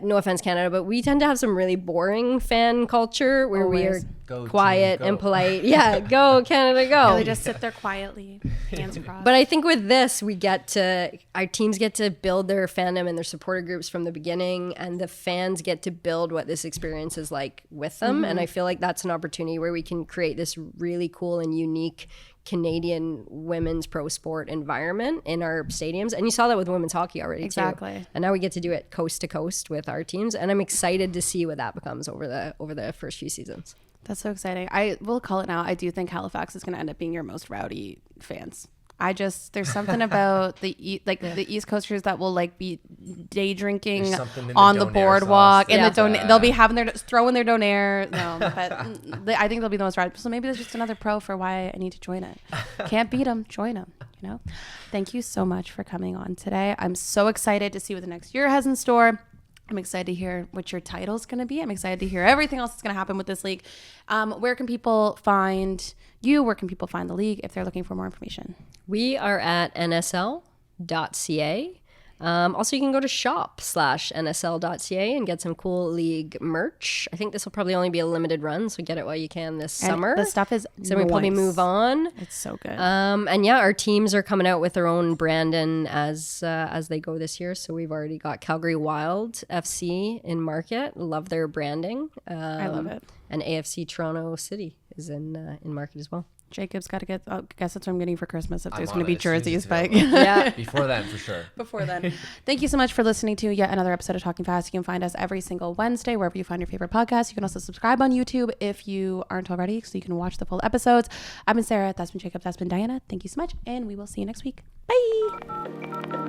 no offense Canada, but we tend to have some really boring fan culture where we are quiet and polite. Yeah, go Canada, go. They just sit there quietly. Hands crossed. But I think with this, our teams get to build their fandom and their supporter groups from the beginning, and the fans get to build what this experience is like with them. And I feel like that's an opportunity where we can create this really cool and unique Canadian women's pro sport environment in our stadiums. And you saw that with women's hockey already, exactly. too. And now we get to do it coast to coast with our teams. And I'm excited to see what that becomes over the first few seasons. That's so exciting. I will call it now. I do think Halifax is going to end up being your most rowdy fans. There's something about the East Coasters that will like be day drinking on the boardwalk, and they'll be throwing their donaire. No, but I think they'll be the most rowdy. So maybe there's just another pro for why I need to join it. Can't beat them, join them. You know. Thank you so much for coming on today. I'm so excited to see what the next year has in store. I'm excited to hear what your title's going to be. I'm excited to hear everything else that's going to happen with this league. Where can people find you? Where can people find the league if they're looking for more information? We are at nsl.ca. Also, you can go to shop/nsl.ca and get some cool league merch. I think this will probably only be a limited run, so get it while you can this summer. The stuff is so we probably move on. It's so good. And yeah, our teams are coming out with their own branding as they go this year. So we've already got Calgary Wild FC in market. Love their branding. I love it. And AFC Toronto City is in market as well. Jacob's got to get. I guess that's what I'm getting for Christmas. If there's going to be jerseys, but yeah, before then for sure. Before then, thank you so much for listening to yet another episode of Talking Fast. You can find us every single Wednesday wherever you find your favorite podcast. You can also subscribe on YouTube if you aren't already, so you can watch the full episodes. I've been Sarah. That's been Jacob. That's been Diana. Thank you so much, and we will see you next week. Bye.